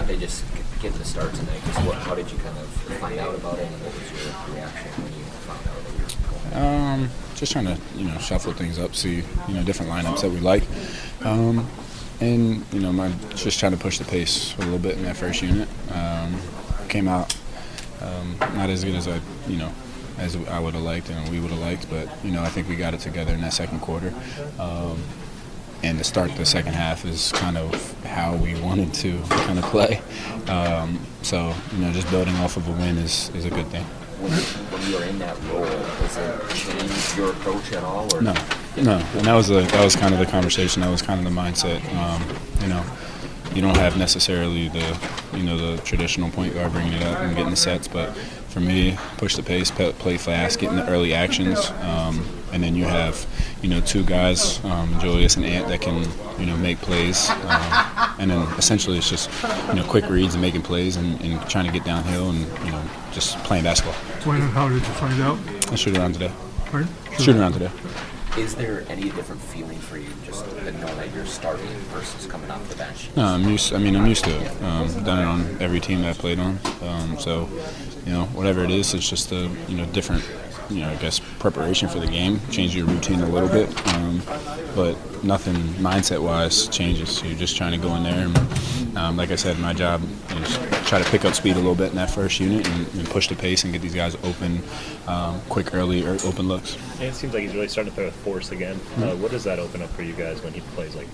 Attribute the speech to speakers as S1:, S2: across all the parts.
S1: And just getting the start tonight, how did you kind of find out about it, and what was your reaction when you found out that you were going?
S2: Just trying to, shuffle things up, see, different lineups that we like. And, just trying to push the pace a little bit in that first unit. Came out not as good as as I would have liked and we would have liked, but, I think we got it together in that second quarter. And to start the second half is kind of how we wanted to kind of play. So, just building off of a win is a good thing.
S1: When you were in that role, was it change your approach at all? Or?
S2: No. And that was kind of the conversation. That was kind of the mindset. You don't have necessarily the traditional point guard bringing it up and getting the sets, but for me, push the pace, play fast, getting the early actions, and then you have two guys, Julius and Ant, that can make plays, and then essentially it's just quick reads and making plays and trying to get downhill and just playing basketball.
S3: When and how did you find out?
S2: I shoot around today.
S3: Pardon?
S2: Shoot around today.
S1: Is there any different feeling for you just to know that you're starting versus coming off the bench?
S2: No, I'm used to it. I've done it on every team that I played on. So, whatever it is, it's just a different, I guess, preparation for the game. Change your routine a little bit, but nothing mindset-wise changes. You're just trying to go in there and, like I said, my job is try to pick up speed a little bit in that first unit and push the pace and get these guys open, quick, early, or open looks.
S4: And it seems like he's really starting to play with force again. What does that open up for you guys when he plays like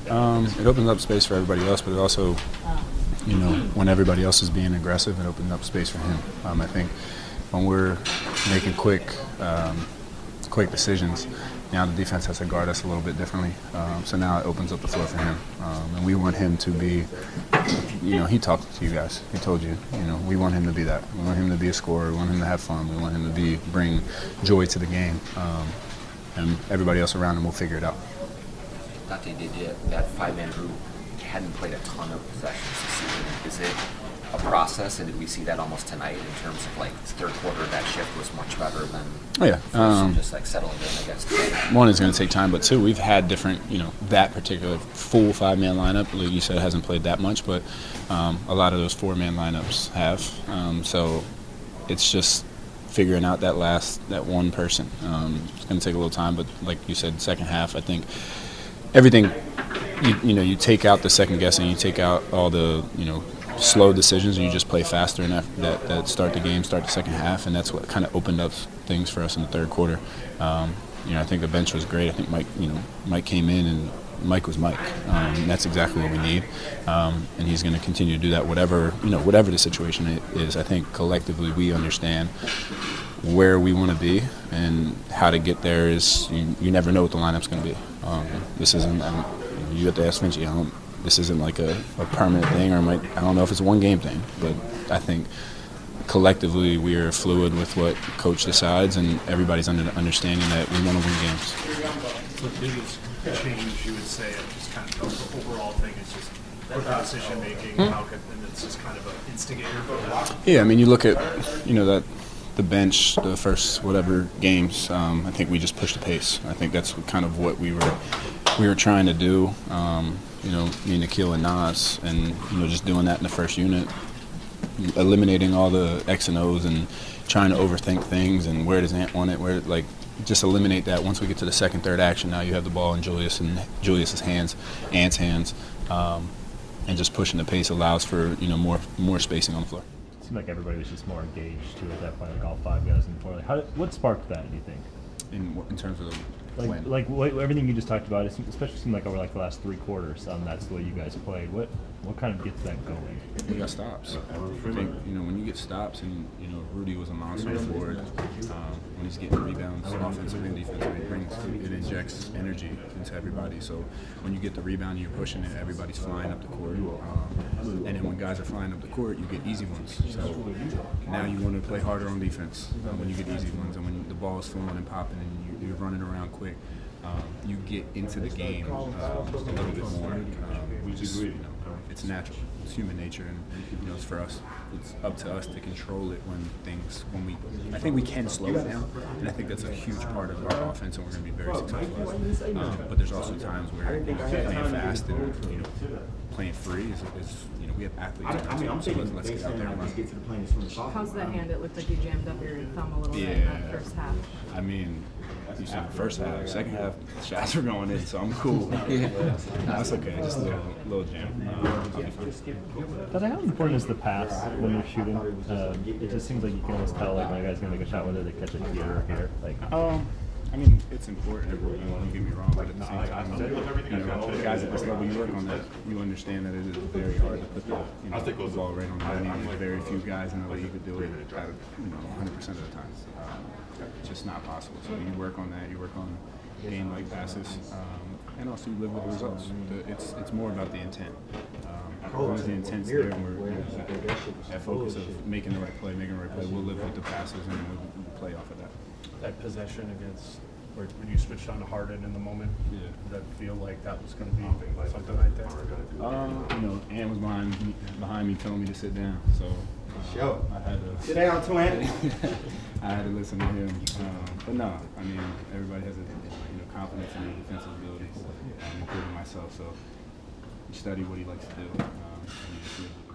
S4: that?
S2: It opens up space for everybody else, but it also, when everybody else is being aggressive, it opens up space for him. I think when we're making quick decisions, now the defense has to guard us a little bit differently. So now it opens up the floor for him. And we want him to be, he talked to you guys. He told you, we want him to be that. We want him to be a scorer. We want him to have fun. We want him to bring joy to the game. And everybody else around him will figure it out.
S1: Donte, that five-man group hadn't played a ton of possessions this season. Is it a process, and did we see that almost tonight in terms of third quarter, that shift was much better than just settling in, I guess.
S2: One is going to take time, but two, we've had different, that particular full five-man lineup, like you said, hasn't played that much, but a lot of those four-man lineups have. So it's just figuring out that one person. It's going to take a little time, but like you said, second half, I think everything, you take out the second guessing, you take out all the, slow decisions, and you just play faster in that start the game, start the second half, and that's what kind of opened up things for us in the third quarter. I think the bench was great. I think Mike came in, and Mike was Mike. And that's exactly what we need, and he's going to continue to do that. Whatever the situation is, I think collectively we understand where we want to be, and how to get there is you never know what the lineup's going to be. This isn't you have to ask Vinci. This isn't like a permanent thing, or I don't know if it's a one-game thing, but I think collectively we are fluid with what coach decides, and everybody's under the understanding that we want to win games.
S5: So the biggest change, you would say, just kind of the overall thing is just quicker decision-making, and it's just kind of an instigator for that?
S2: Yeah, you look at, that the bench, the first whatever games, I think we just pushed the pace. I think that's kind of what we were trying to do. Me, Nikhil, and Nas, and just doing that in the first unit, eliminating all the X and O's and trying to overthink things and where does Ant want it, just eliminate that. Once we get to the second, third action, now you have the ball in Julius's hands, Ant's hands, and just pushing the pace allows for more spacing on the floor.
S4: It seemed like everybody was just more engaged too at that point, like all five guys in the floor. What sparked that, do you think?
S2: In terms of
S4: everything you just talked about, it especially seemed like over the last three quarters, that's the way you guys played. What kind of gets that going?
S2: We got stops. I think when you get stops, and Rudy was a monster forward. When he's getting rebounds, offensive and defensive, it injects energy into everybody. So when you get the rebound and you're pushing it, everybody's flying up the court. And then when guys are flying up the court, you get easy ones. So now you want to play harder on defense when you get easy ones, and when the ball is flowing and popping and you're running around quick. You get into the game a little bit more. It's natural. It's human nature, and it's for us. It's up to us to control it I think we can slow it down, and I think that's a huge part of our offense, and we're going to be very successful. But there's also times where playing fast and playing free is we have athletes.
S6: I mean, I'm
S2: so
S6: thinking
S2: let's
S6: they
S2: get out
S6: saying
S2: there and
S6: like just
S2: run.
S6: get to the plane as soon as possible.
S7: How's that hand? It looked like you jammed up your thumb a little bit in that first half.
S2: I mean, you said the first half, second half, shots were going in, so I'm cool. That's okay, just a little jam. I'll be fine.
S4: But how important is the pass when you're shooting? It just seems like you can almost tell like when a guy's gonna make a shot whether they catch it here or here. Like,
S2: I mean, it's important. Don't get me wrong, but at the same time, guys at this level, you work on that. You understand that it is very hard to put the ball right on the money. There's very few guys in the league who do it out of 100% of the time. It's just not possible. So you work on that. You work on game-like passes, and also you live with the results. It's more about the intent. As long as the intent's there, and we're that focus of making the right play, we'll live with the passes and we'll play off of that.
S5: That possession against, where when you switched on to Harden in the moment, did that feel like that was going to be something right there?
S2: Ann was behind me telling me to sit down, so I had to
S6: Sit down, twin.
S2: I had to listen to him. But no, I mean, everybody has a confidence in their defensive abilities, including myself. So you study what he likes to do, and you just live with it.